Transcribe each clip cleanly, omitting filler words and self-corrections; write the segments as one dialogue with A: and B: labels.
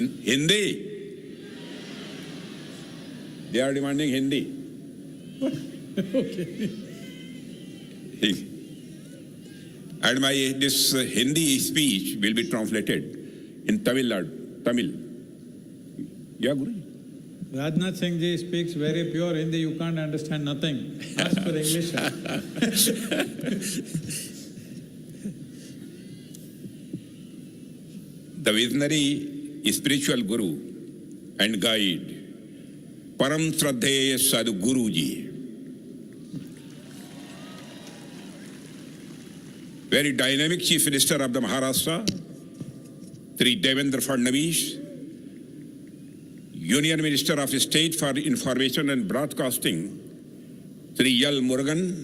A: Hindi. They are demanding Hindi.
B: Okay.
A: And this Hindi speech will be translated in Tamil. Yeah, Guru.
B: Rajnath Singh ji speaks very pure Hindi, you can't understand nothing. Ask for English.
A: The visionary spiritual guru and guide, Param Shraddheya Sadhguru ji, very dynamic Chief Minister of the Maharashtra, Sri Devendra Fadnavis, Union Minister of State for Information and Broadcasting, Sri L. Murugan,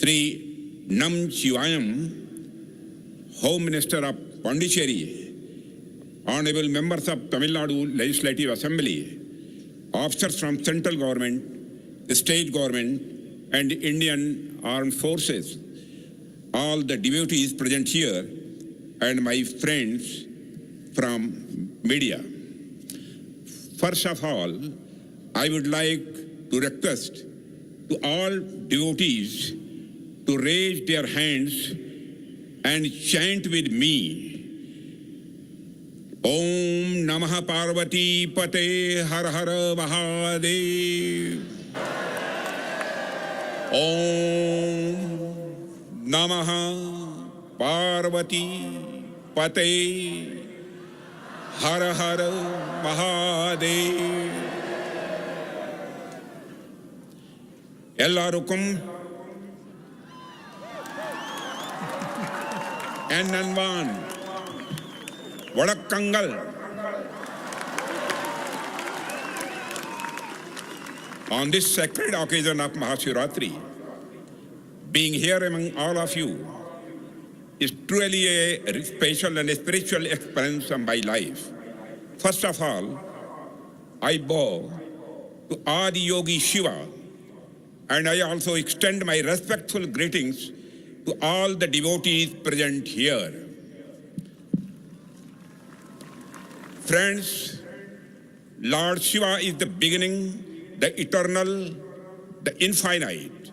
A: Sri Nam Chivayam, Home Minister of Pondicherry, honorable members of Tamil Nadu Legislative Assembly, officers from central government, the state government, and Indian Armed Forces, all the devotees present here, and my friends from media. First of all, I would like to request to all devotees to raise their hands and chant with me. Om Namah Parvati Pate Har Har Mahadev. Om Namah Parvati Pate Har Har Mahadev. Ellarukum Ennanvan Vadakkangal. On this sacred occasion of Mahashivratri, being here among all of you is truly a special and a spiritual experience of my life. First of all, I bow to Adi Yogi Shiva, and I also extend my respectful greetings to all the devotees present here. Friends, Lord Shiva is the beginning, the eternal, the infinite.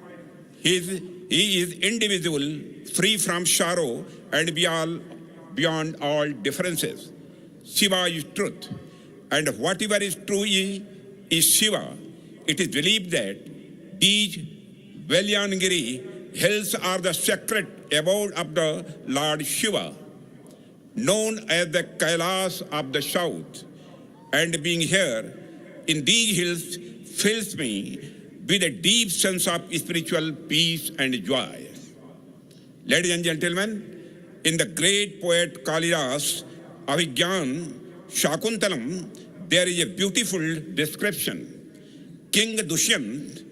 A: He is indivisible, free from sorrow, and beyond all differences. Shiva is truth, and whatever is true is Shiva. It is believed that these Velyangiri hills are the sacred abode of the Lord Shiva, known as the Kailas of the south. And being here in these hills fills me with a deep sense of spiritual peace and joy. Ladies and gentlemen, in the great poet Kalidas Abhigyan Shakuntalam, there is a beautiful description. King Dushyant,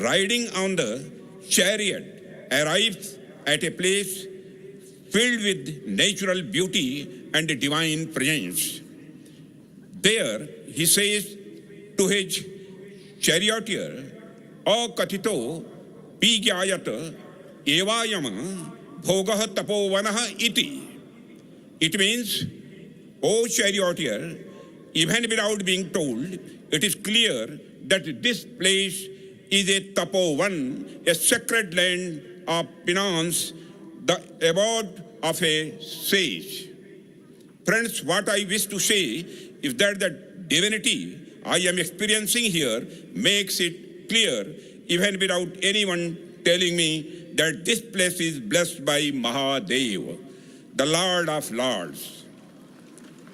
A: riding on the chariot, arrives at a place filled with natural beauty and divine presence. There he says to his charioteer, O Katito Pigyayat Evayama Bhogah Tapovanah iti. It means, O charioteer, even without being told, it is clear that this place is a tapovan, a sacred land of penance, the abode of a sage. Friends, what I wish to say is that the divinity I am experiencing here makes it clear, even without anyone telling me, that this place is blessed by Mahadev, the Lord of Lords.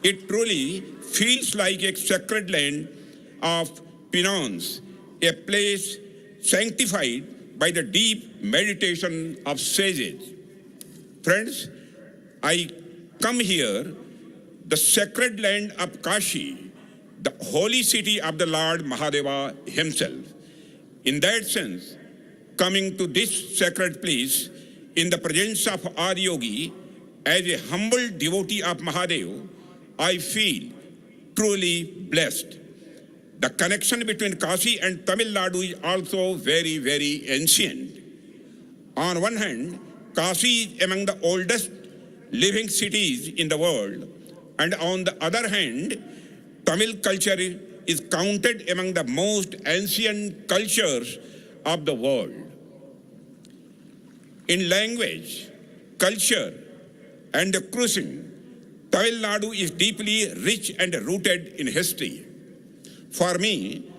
A: It truly feels like a sacred land of penance, a place sanctified by the deep meditation of sages. Friends, I come here, the sacred land of Kashi, the holy city of the Lord Mahadeva himself. In that sense, coming to this sacred place in the presence of Adi Yogi as a humble devotee of Mahadev, I feel truly blessed. The connection between Kashi and Tamil Nadu is also very, very ancient. On one hand, Kashi is among the oldest living cities in the world. And on the other hand, Tamil culture is counted among the most ancient cultures of the world. In language, culture, and cuisine, Tamil Nadu is deeply rich and rooted in history. For me,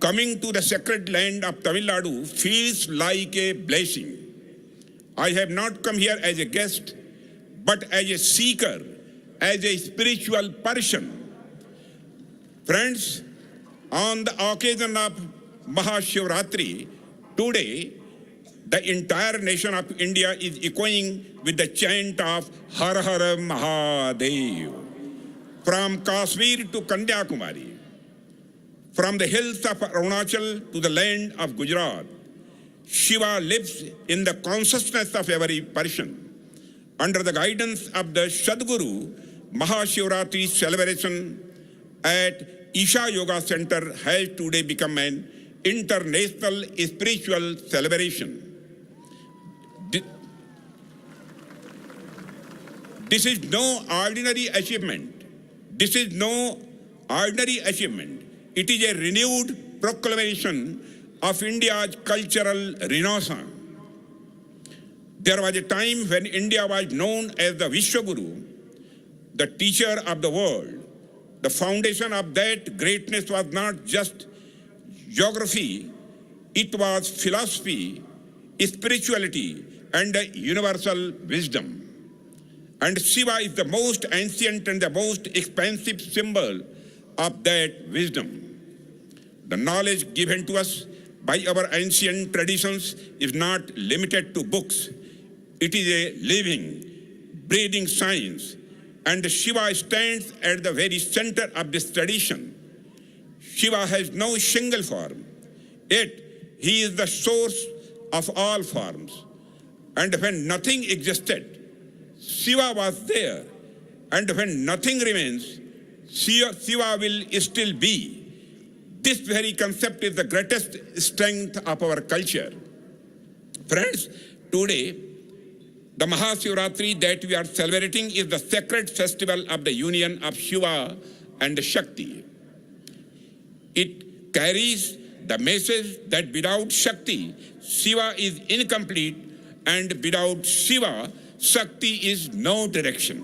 A: coming to the sacred land of Tamil Nadu feels like a blessing. I have not come here as a guest, but as a seeker, as a spiritual person. Friends, on the occasion of Mahashivratri, today, the entire nation of India is echoing with the chant of Har Har Mahadev. From Kashmir to Kanyakumari, from the hills of Arunachal to the land of Gujarat, Shiva lives in the consciousness of every person. Under the guidance of the Sadguru, Mahashivratri celebration at Isha Yoga Center has today become an international spiritual celebration. This is no ordinary achievement. This is no ordinary achievement. It is a renewed proclamation of India's cultural renaissance. There was a time when India was known as the Vishwaguru, the teacher of the world. The foundation of that greatness was not just geography, it was philosophy, spirituality, and universal wisdom. And Shiva is the most ancient and the most expansive symbol of that wisdom. The knowledge given to us by our ancient traditions is not limited to books. It is a living, breathing science, and Shiva stands at the very center of this tradition. Shiva has no single form, yet he is the source of all forms. And when nothing existed, Shiva was there, and when nothing remains, Shiva will still be. This very concept is the greatest strength of our culture. Friends, today, the Mahashivratri that we are celebrating is the sacred festival of the union of Shiva and Shakti. It carries the message that without Shakti, Shiva is incomplete, and without Shiva, Shakti is no direction.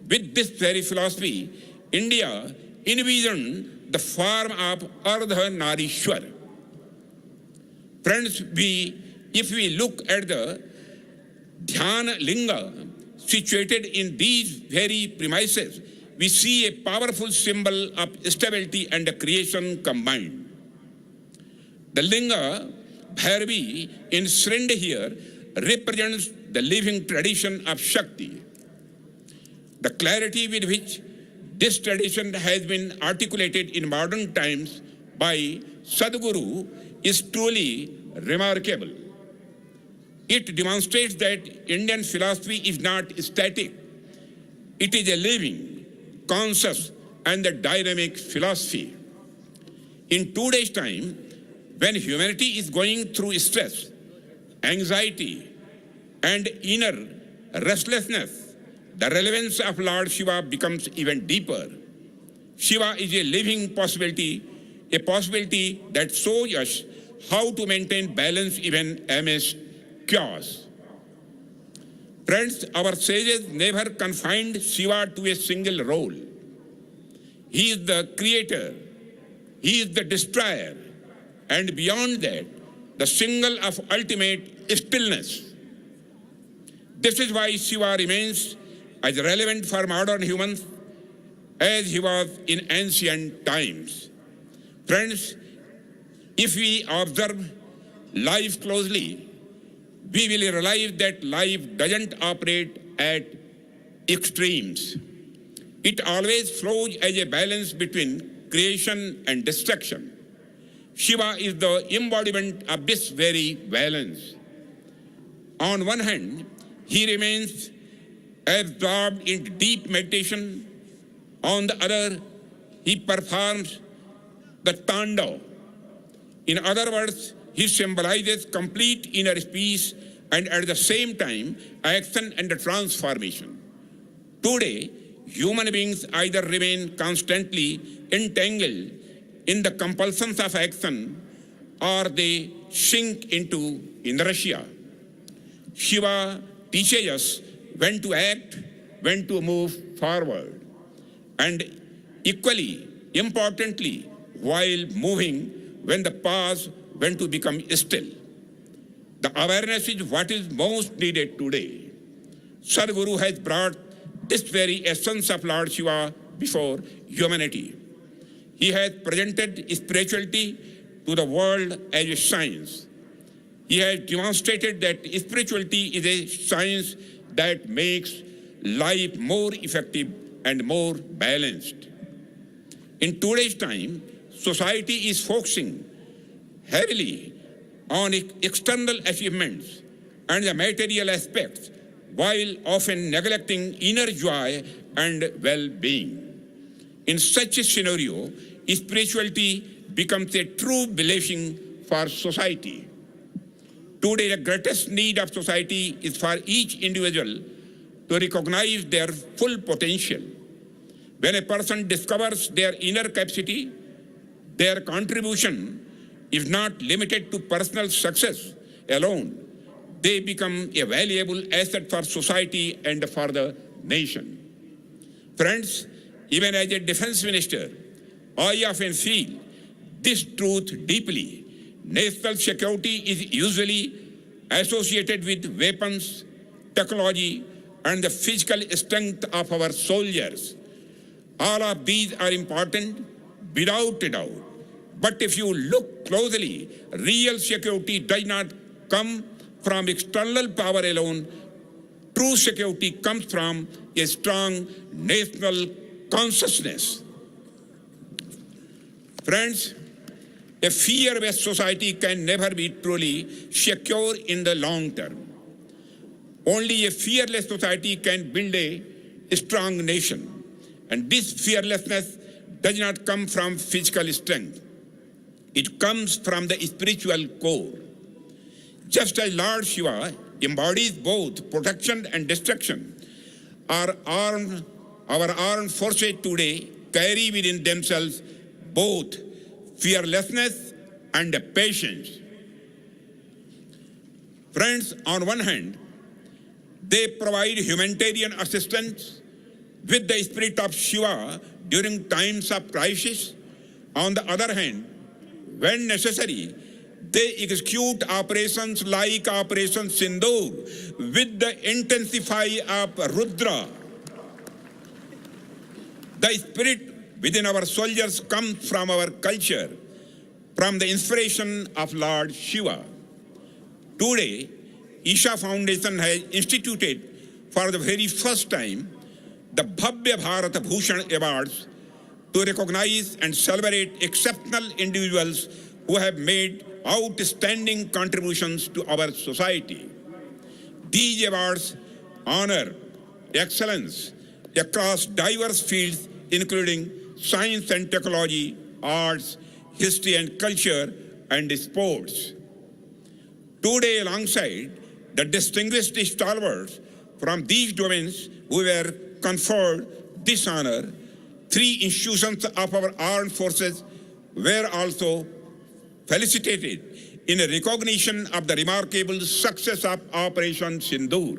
A: With this very philosophy, India envisioned the form of Ardha Narishwar. Friends, if we look at the Dhyana Linga situated in these very premises, we see a powerful symbol of stability and creation combined. The Linga, Bhairavi, enshrined here, represents the living tradition of Shakti. The clarity with which this tradition has been articulated in modern times by Sadguru is truly remarkable. It demonstrates that Indian philosophy is not static. It is a living, conscious, and a dynamic philosophy. In today's time, when humanity is going through stress, anxiety, and inner restlessness, the relevance of Lord Shiva becomes even deeper. Shiva is a living possibility, a possibility that shows us how to maintain balance even amidst chaos. Friends, our sages never confined Shiva to a single role. He is the creator, he is the destroyer, and beyond that, the symbol of ultimate stillness. This is why Shiva remains as relevant for modern humans as he was in ancient times. Friends, if we observe life closely, we will realize that life doesn't operate at extremes. It always flows as a balance between creation and destruction. Shiva is the embodiment of this very balance. On one hand, he remains absorbed in deep meditation. On the other, he performs the Tandava. In other words, he symbolizes complete inner peace and at the same time action and transformation. Today, human beings either remain constantly entangled in the compulsions of action or they sink into inertia. Shiva teaches us when to act, when to move forward, and equally importantly, while moving, when to pause, when to become still. The awareness is what is most needed today. Sadhguru has brought this very essence of Lord Shiva before humanity. He has presented spirituality to the world as a science. He has demonstrated that spirituality is a science that makes life more effective and more balanced. In today's time, society is focusing heavily on external achievements and the material aspects, while often neglecting inner joy and well-being. In such a scenario, spirituality becomes a true blessing for society. Today, the greatest need of society is for each individual to recognize their full potential. When a person discovers their inner capacity, their contribution is not limited to personal success alone. They become a valuable asset for society and for the nation. Friends, even as a defense minister, I often feel this truth deeply. National security is usually associated with weapons, technology, and the physical strength of our soldiers. All of these are important, without a doubt. But if you look closely, real security does not come from external power alone. True security comes from a strong national consciousness. Friends, a fear-based society can never be truly secure in the long term. Only a fearless society can build a strong nation. And this fearlessness does not come from physical strength. It comes from the spiritual core. Just as Lord Shiva embodies both protection and destruction, our armed forces today carry within themselves both fearlessness and patience. Friends, on one hand, they provide humanitarian assistance with the spirit of Shiva during times of crisis. On the other hand, when necessary, they execute operations like Operation Sindoor with the intensity of Rudra. The spirit within our soldiers comes from our culture, from the inspiration of Lord Shiva. Today, Isha Foundation has instituted for the very first time the Bhavya Bharat Bhushan Awards to recognize and celebrate exceptional individuals who have made outstanding contributions to our society. These awards honor excellence across diverse fields, including science and technology, arts, history and culture, and sports. Today, alongside the distinguished stalwarts from these domains who were conferred this honor, 3 institutions of our armed forces were also felicitated in a recognition of the remarkable success of Operation Sindoor.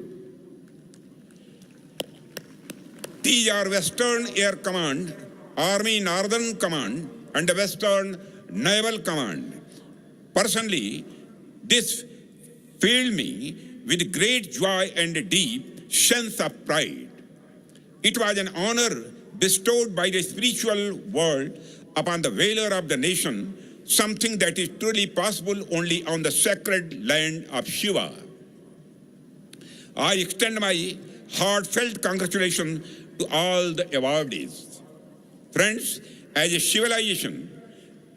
A: These are Western Air Command, Army Northern Command, and the Western Naval Command. Personally, this filled me with great joy and a deep sense of pride. It was an honor bestowed by the spiritual world upon the valor of the nation, something that is truly possible only on the sacred land of Shiva. I extend my heartfelt congratulations to all the awardees. Friends, as a civilization,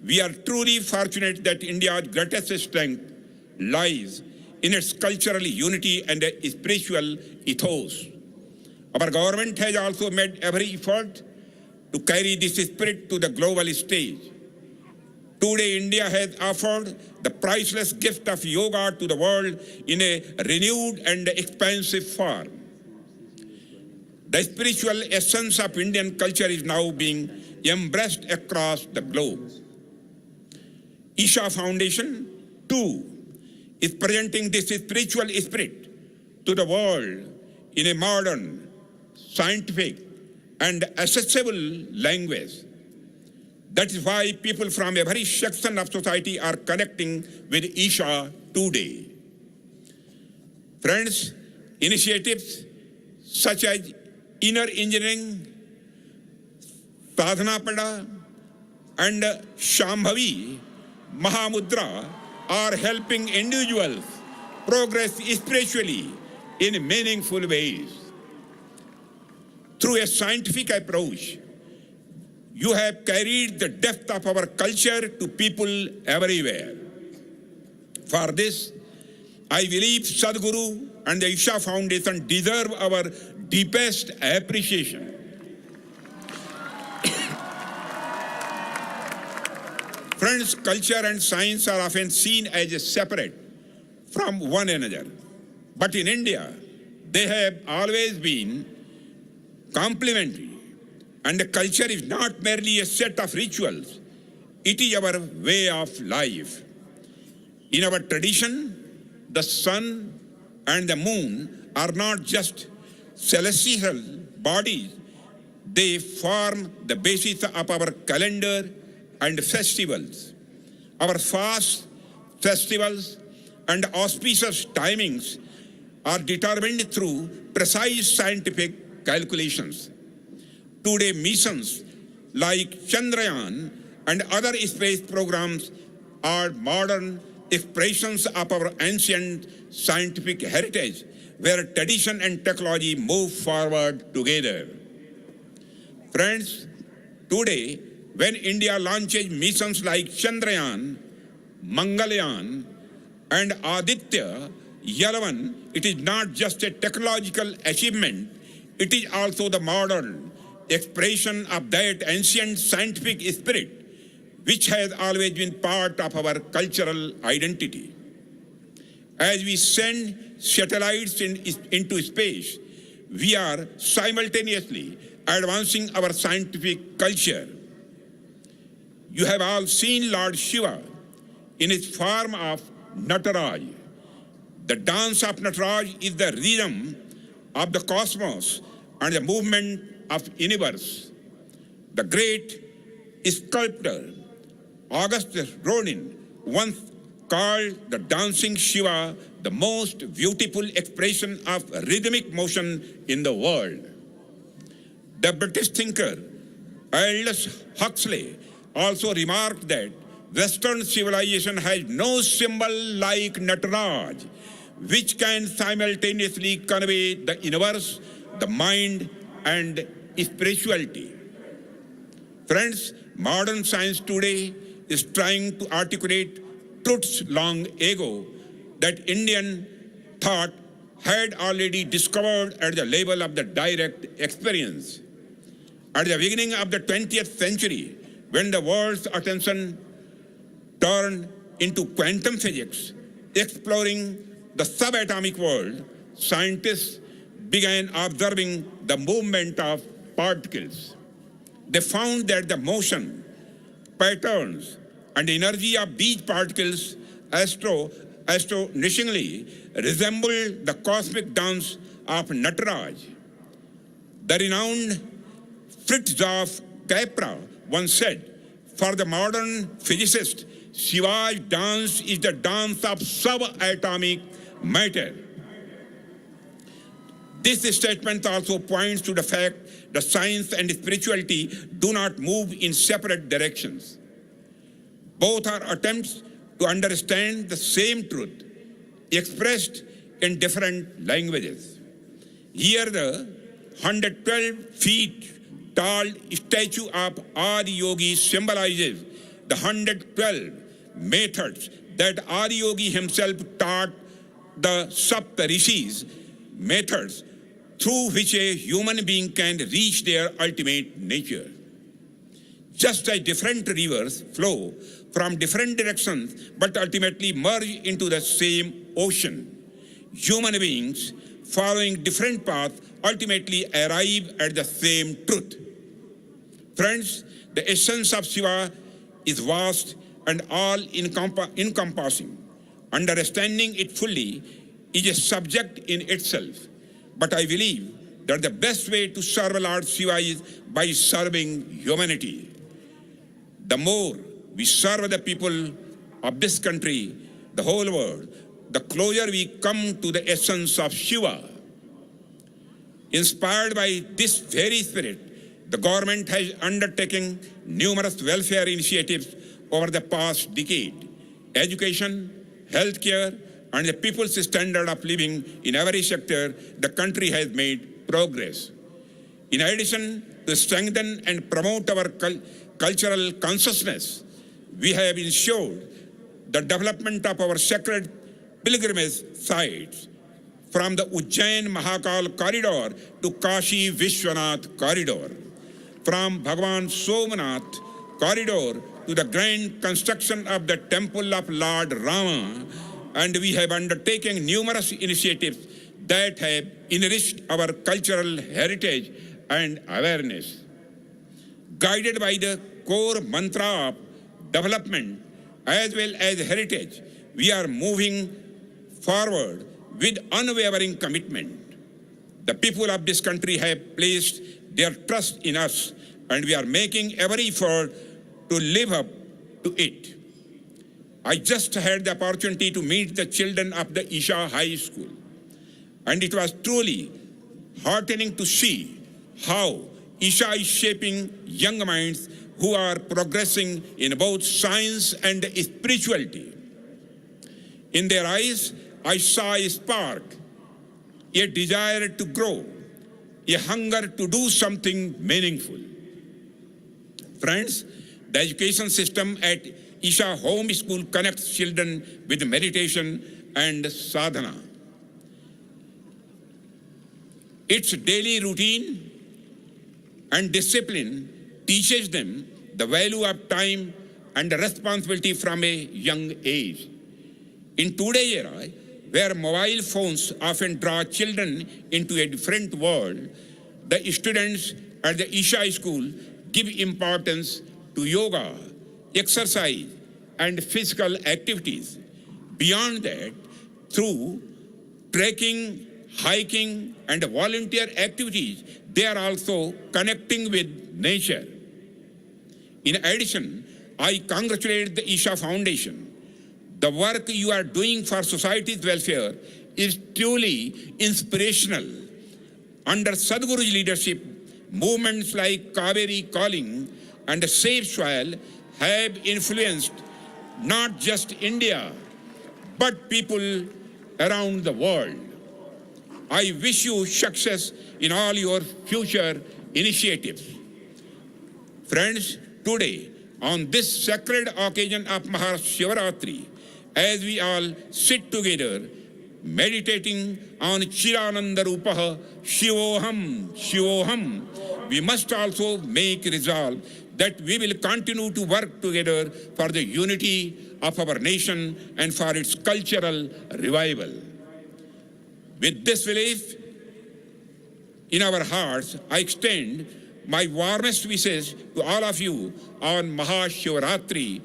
A: we are truly fortunate that India's greatest strength lies in its cultural unity and spiritual ethos. Our government has also made every effort to carry this spirit to the global stage. Today, India has offered the priceless gift of yoga to the world in a renewed and expansive form. The spiritual essence of Indian culture is now being embraced across the globe. Isha Foundation, too, is presenting this spiritual spirit to the world in a modern, scientific, and accessible language. That is why people from every section of society are connecting with Isha today. Friends, initiatives such as Inner Engineering, Sadhana Pada, and Shambhavi Mahamudra are helping individuals progress spiritually in meaningful ways. Through a scientific approach, you have carried the depth of our culture to people everywhere. For this, I believe Sadhguru and the Isha Foundation deserve our deepest appreciation. Friends, culture and science are often seen as separate from one another. But in India, they have always been complementary. And the culture is not merely a set of rituals, it is our way of life. In our tradition, the sun and the moon are not just celestial bodies, they form the basis of our calendar and festivals. Our fasts, festivals, and auspicious timings are determined through precise scientific calculations. Today, missions like Chandrayaan and other space programs are modern expressions of our ancient scientific heritage, where tradition and technology move forward together. Friends, today, when India launches missions like Chandrayaan, Mangalyaan, and Aditya Yalavan, it is not just a technological achievement, it is also the modern expression of that ancient scientific spirit which has always been part of our cultural identity. As we send satellites into space, we are simultaneously advancing our scientific culture. You have all seen Lord Shiva in his form of Nataraj. The dance of Nataraj is the rhythm of the cosmos and the movement of universe. The great sculptor August Rodin once called the dancing Shiva the most beautiful expression of rhythmic motion in the world. The British thinker Aldous Huxley also remarked that Western civilization has no symbol like Nataraj, which can simultaneously convey the universe, the mind, and spirituality. Friends, modern science today is trying to articulate truths long ago that Indian thought had already discovered at the level of the direct experience. At the beginning of the 20th century, when the world's attention turned into quantum physics, exploring the subatomic world, scientists began observing the movement of particles. They found that the motion, patterns, and energy of these particles astonishingly resembled the cosmic dance of Nataraj. The renowned Fritjof Capra once said, for the modern physicist, Shiva's dance is the dance of subatomic matter. This statement also points to the fact that science and spirituality do not move in separate directions. Both are attempts to understand the same truth, expressed in different languages. Here the 112 feet tall statue of Adi Yogi symbolizes the 112 methods that Adi Yogi himself taught the Sapta Rishis, methods through which a human being can reach their ultimate nature. Just as different rivers flow from different directions but ultimately merge into the same ocean, human beings following different paths, ultimately arrive at the same truth. Friends, the essence of Shiva is vast and all-encompassing. Understanding it fully is a subject in itself. But I believe that the best way to serve Lord Shiva is by serving humanity. The more we serve the people of this country, the whole world, the closer we come to the essence of Shiva. Inspired by this very spirit, the government has undertaken numerous welfare initiatives over the past decade. Education, healthcare, and the people's standard of living in every sector, the country has made progress. In addition, to strengthen and promote our cultural consciousness, we have ensured the development of our sacred pilgrimage sites, from the Ujjain Mahakal corridor to Kashi Vishwanath corridor, from Bhagavan Somnath corridor to the grand construction of the temple of Lord Rama, and we have undertaken numerous initiatives that have enriched our cultural heritage and awareness. Guided by the core mantra of development as well as heritage, we are moving forward with unwavering commitment. The people of this country have placed their trust in us, and we are making every effort to live up to it. I just had the opportunity to meet the children of the Isha High School, and it was truly heartening to see how Isha is shaping young minds who are progressing in both science and spirituality. In their eyes, I saw a spark, a desire to grow, a hunger to do something meaningful. Friends, the education system at Isha Home School connects children with meditation and sadhana. Its daily routine and discipline teaches them the value of time and responsibility from a young age. In today's era, where mobile phones often draw children into a different world, the students at the Isha School give importance to yoga, exercise, and physical activities. Beyond that, through trekking, hiking, and volunteer activities, they are also connecting with nature. In addition, I congratulate the Isha Foundation. The work you are doing for society's welfare is truly inspirational. Under Sadhguru's leadership, movements like Kaveri Calling and Safe Soil have influenced not just India, but people around the world. I wish you success in all your future initiatives. Friends, today, on this sacred occasion of Mahashivratri, as we all sit together, meditating on Chirananda Rupaha, Shivoham, Shivoham, we must also make resolve that we will continue to work together for the unity of our nation and for its cultural revival. With this belief in our hearts, I extend my warmest wishes to all of you on Mahashivratri,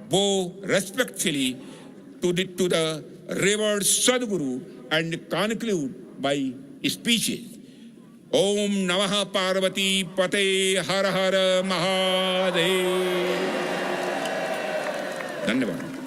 A: bow respectfully to the revered Sadhguru and conclude by speeches. Om Namah Parvati Pate Har Har Mahadev. Dhanyavad.